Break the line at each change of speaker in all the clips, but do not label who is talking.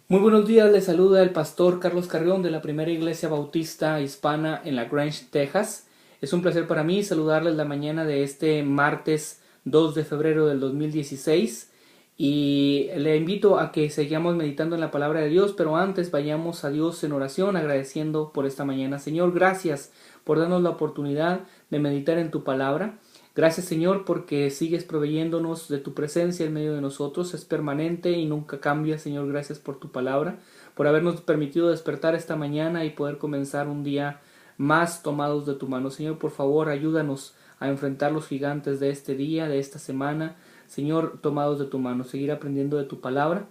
Muy buenos días, les saluda el pastor Carlos Carrión de la Primera Iglesia Bautista Hispana en La Grange, Texas. Es un placer para mí saludarles la mañana de este martes 2 de febrero del 2016 y le invito a que sigamos meditando en la palabra de Dios, pero antes vayamos a Dios en oración agradeciendo por esta mañana. Señor, gracias por darnos la oportunidad de meditar en tu palabra. Gracias, Señor, porque sigues proveyéndonos de tu presencia en medio de nosotros. Es permanente y nunca cambia, Señor. Gracias por tu palabra, por habernos permitido despertar esta mañana y poder comenzar un día más tomados de tu mano. Señor, por favor, ayúdanos a enfrentar los gigantes de este día, de esta semana. Señor, tomados de tu mano, seguir aprendiendo de tu palabra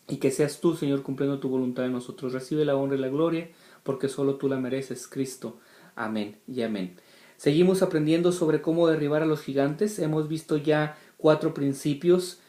y que seas tú, Señor, cumpliendo tu voluntad en nosotros. Recibe la honra y la gloria, porque solo tú la mereces, Cristo. Amén y amén. Seguimos aprendiendo sobre cómo derribar a los gigantes. Hemos visto ya 4 principios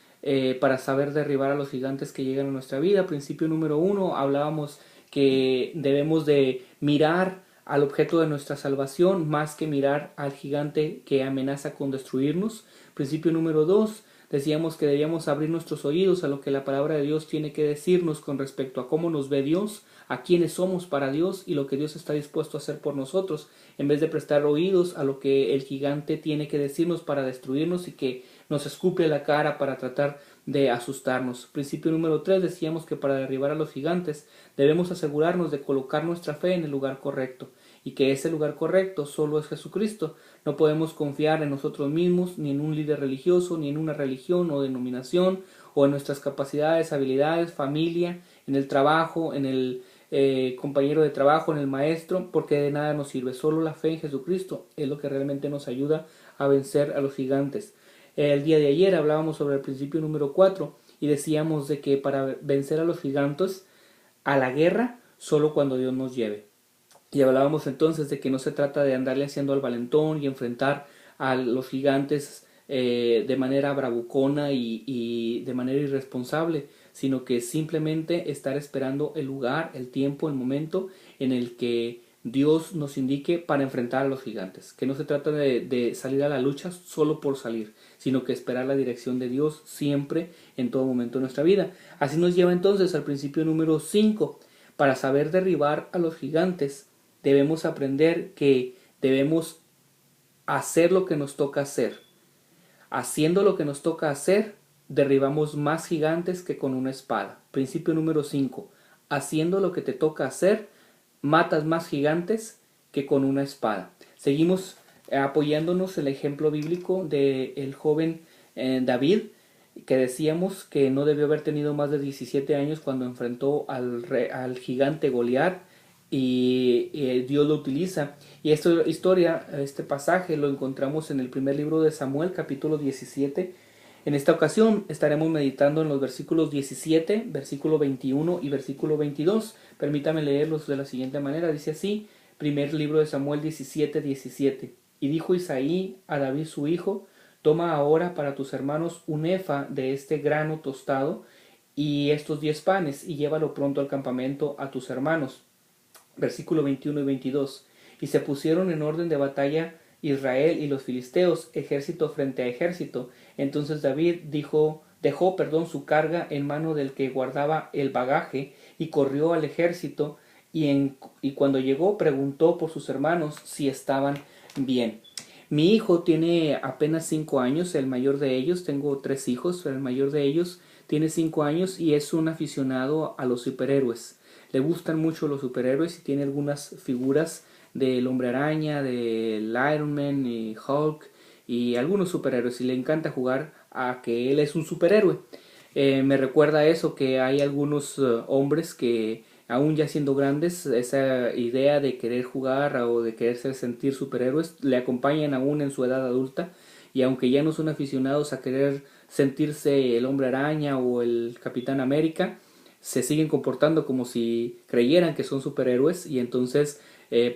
para saber derribar a los gigantes que llegan a nuestra vida. Principio número 1, hablábamos que debemos de mirar al objeto de nuestra salvación más que mirar al gigante que amenaza con destruirnos. Principio número 2, decíamos que debíamos abrir nuestros oídos a lo que la palabra de Dios tiene que decirnos con respecto a cómo nos ve Dios, a quiénes somos para Dios y lo que Dios está dispuesto a hacer por nosotros, en vez de prestar oídos a lo que el gigante tiene que decirnos para destruirnos y que nos escupe la cara para tratar de asustarnos. Principio número 3, decíamos que para derribar a los gigantes debemos asegurarnos de colocar nuestra fe en el lugar correcto y que ese lugar correcto solo es Jesucristo. No podemos confiar en nosotros mismos, ni en un líder religioso, ni en una religión o denominación, o en nuestras capacidades, habilidades, familia, en el trabajo, en el compañero de trabajo, en el maestro, porque de nada nos sirve. Solo la fe en Jesucristo es lo que realmente nos ayuda a vencer a los gigantes. El día de ayer hablábamos sobre el principio número 4 y decíamos de que para vencer a los gigantes, a la guerra, solo cuando Dios nos lleve. Y hablábamos entonces de que no se trata de andarle haciendo al valentón y enfrentar a los gigantes de manera bravucona y de manera irresponsable, sino que simplemente estar esperando el lugar, el tiempo, el momento en el que Dios nos indique para enfrentar a los gigantes. Que no se trata de salir a la lucha solo por salir, sino que esperar la dirección de Dios siempre, en todo momento de nuestra vida. Así nos lleva entonces al principio número 5. Para saber derribar a los gigantes, debemos aprender que debemos hacer lo que nos toca hacer. Haciendo lo que nos toca hacer, derribamos más gigantes que con una espada. Principio número 5. Haciendo lo que te toca hacer, matas más gigantes que con una espada. Seguimos apoyándonos en el ejemplo bíblico del joven David, que decíamos que no debió haber tenido más de 17 años cuando enfrentó al gigante Goliat y Dios lo utiliza. Y esta historia, este pasaje lo encontramos en el primer libro de Samuel, capítulo 17. En esta ocasión estaremos meditando en los versículos 17, versículo 21 y versículo 22. Permítame leerlos de la siguiente manera. Dice así, primer libro de Samuel 17, 17. Y dijo Isaí a David su hijo, toma ahora para tus hermanos un efa de este grano tostado y estos 10 panes y llévalo pronto al campamento a tus hermanos. Versículo 21 y 22. Y se pusieron en orden de batalla Israel y los filisteos, ejército frente a ejército. Entonces David dejó su carga en mano del que guardaba el bagaje y corrió al ejército y cuando llegó preguntó por sus hermanos si estaban bien. Mi hijo tiene apenas 5 años, el mayor de ellos, tengo 3 hijos, el mayor de ellos tiene 5 años y es un aficionado a los superhéroes. Le gustan mucho los superhéroes y tiene algunas figuras del Hombre Araña, del Iron Man y Hulk y algunos superhéroes y le encanta jugar a que él es un superhéroe. Me recuerda eso, que hay algunos hombres que aún ya siendo grandes, esa idea de querer jugar o de quererse sentir superhéroes le acompañan aún en su edad adulta y aunque ya no son aficionados a querer sentirse el Hombre Araña o el Capitán América, se siguen comportando como si creyeran que son superhéroes y entonces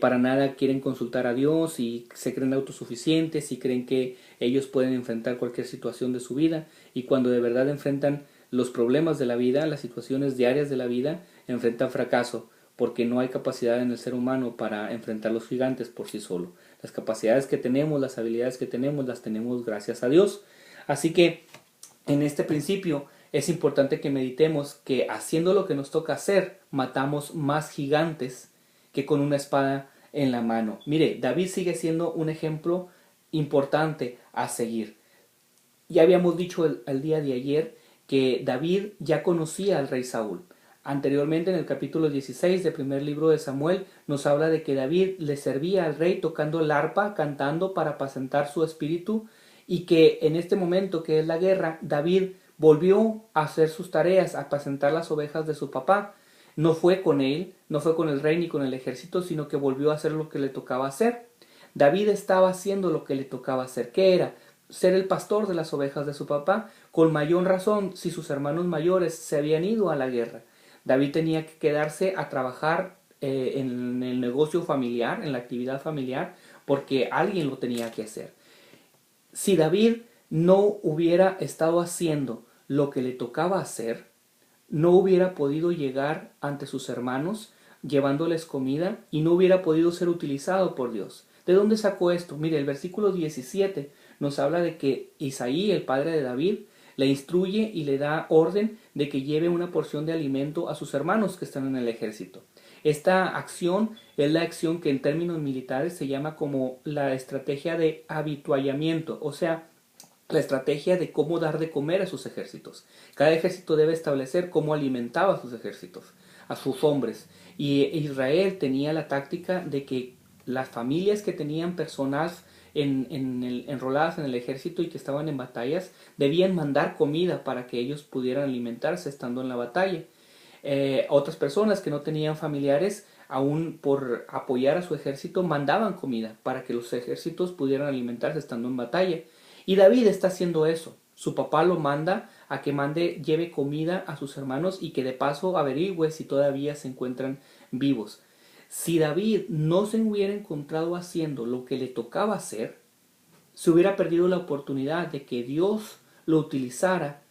para nada quieren consultar a Dios y se creen autosuficientes y creen que ellos pueden enfrentar cualquier situación de su vida y cuando de verdad enfrentan los problemas de la vida, las situaciones diarias de la vida, enfrentan fracaso porque no hay capacidad en el ser humano para enfrentar los gigantes por sí solo. Las capacidades que tenemos, las habilidades que tenemos, las tenemos gracias a Dios. Así que en este principio es importante que meditemos que haciendo lo que nos toca hacer, matamos más gigantes que con una espada en la mano. Mire, David sigue siendo un ejemplo importante a seguir. Ya habíamos dicho el día de ayer que David ya conocía al rey Saúl. Anteriormente, en el capítulo 16 del primer libro de Samuel, nos habla de que David le servía al rey tocando el arpa, cantando para apacentar su espíritu, y que en este momento que es la guerra, David volvió a hacer sus tareas, a apacentar las ovejas de su papá. No fue con él, no fue con el rey ni con el ejército, sino que volvió a hacer lo que le tocaba hacer. David estaba haciendo lo que le tocaba hacer. ¿Qué era? Ser el pastor de las ovejas de su papá, con mayor razón si sus hermanos mayores se habían ido a la guerra. David tenía que quedarse a trabajar en el negocio familiar, en la actividad familiar, porque alguien lo tenía que hacer. Si David no hubiera estado haciendo lo que le tocaba hacer, no hubiera podido llegar ante sus hermanos llevándoles comida y no hubiera podido ser utilizado por Dios. ¿De dónde sacó esto? Mire, el versículo 17 nos habla de que Isaí, el padre de David, le instruye y le da orden de que lleve una porción de alimento a sus hermanos que están en el ejército. Esta acción es la acción que en términos militares se llama como la estrategia de habituallamiento, o sea, la estrategia de cómo dar de comer a sus ejércitos. Cada ejército debe establecer cómo alimentaba a sus ejércitos, a sus hombres. Y Israel tenía la táctica de que las familias que tenían personas enroladas en el ejército y que estaban en batallas debían mandar comida para que ellos pudieran alimentarse estando en la batalla. Otras personas que no tenían familiares, aún por apoyar a su ejército, mandaban comida para que los ejércitos pudieran alimentarse estando en batalla. Y David está haciendo eso. Su papá lo manda a que lleve comida a sus hermanos y que de paso averigüe si todavía se encuentran vivos. Si David no se hubiera encontrado haciendo lo que le tocaba hacer, se hubiera perdido la oportunidad de que Dios lo utilizara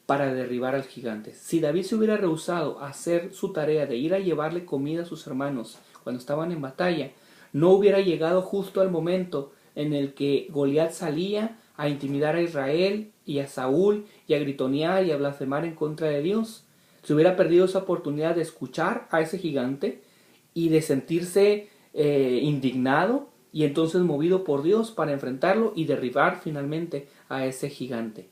para derribar al gigante. Si David se hubiera rehusado a hacer su tarea de ir a llevarle comida a sus hermanos cuando estaban en batalla, no hubiera llegado justo al momento en el que Goliat salía a intimidar a Israel y a Saúl y a gritonear y a blasfemar en contra de Dios. Se hubiera perdido esa oportunidad de escuchar a ese gigante y de sentirse indignado y entonces movido por Dios para enfrentarlo y derribar finalmente a ese gigante.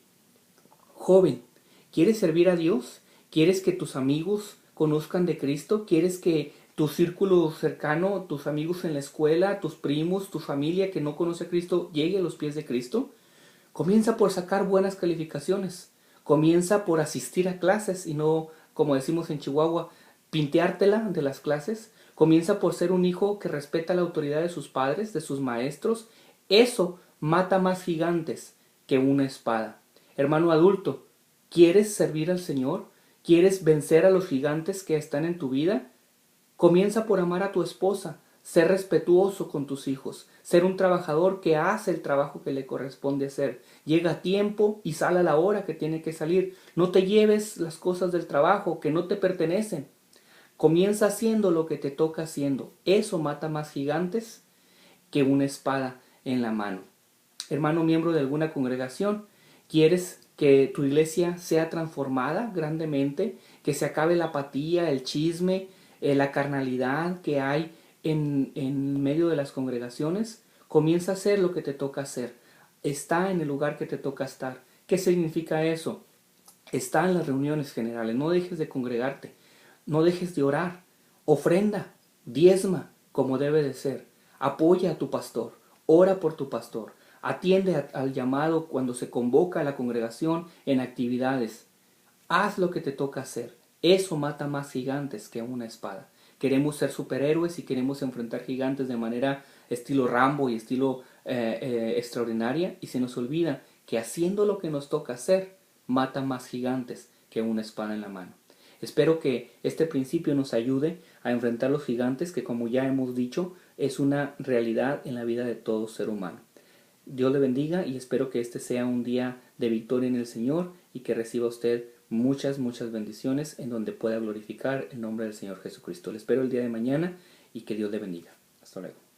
Joven, ¿quieres servir a Dios? ¿Quieres que tus amigos conozcan de Cristo? ¿Quieres que tu círculo cercano, tus amigos en la escuela, tus primos, tu familia que no conoce a Cristo, llegue a los pies de Cristo? Comienza por sacar buenas calificaciones. Comienza por asistir a clases y no, como decimos en Chihuahua, pinteártela de las clases. Comienza por ser un hijo que respeta la autoridad de sus padres, de sus maestros. Eso mata más gigantes que una espada. Hermano adulto, ¿quieres servir al Señor? ¿Quieres vencer a los gigantes que están en tu vida? Comienza por amar a tu esposa, ser respetuoso con tus hijos, ser un trabajador que hace el trabajo que le corresponde hacer. Llega a tiempo y sale a la hora que tiene que salir. No te lleves las cosas del trabajo que no te pertenecen. Comienza haciendo lo que te toca haciendo. Eso mata más gigantes que una espada en la mano. Hermano miembro de alguna congregación, ¿quieres que tu iglesia sea transformada grandemente? Que se acabe la apatía, el chisme, la carnalidad que hay en medio de las congregaciones. Comienza a hacer lo que te toca hacer. Está en el lugar que te toca estar. ¿Qué significa eso? Está en las reuniones generales. No dejes de congregarte. No dejes de orar. Ofrenda. Diezma como debe de ser. Apoya a tu pastor. Ora por tu pastor. Atiende al llamado cuando se convoca a la congregación en actividades. Haz lo que te toca hacer. Eso mata más gigantes que una espada. Queremos ser superhéroes y queremos enfrentar gigantes de manera estilo Rambo y estilo extraordinaria, y se nos olvida que haciendo lo que nos toca hacer mata más gigantes que una espada en la mano. Espero que este principio nos ayude a enfrentar los gigantes que, como ya hemos dicho, es una realidad en la vida de todo ser humano. Dios le bendiga y espero que este sea un día de victoria en el Señor y que reciba usted muchas bendiciones en donde pueda glorificar el nombre del Señor Jesucristo. Le espero el día de mañana y que Dios le bendiga. Hasta luego.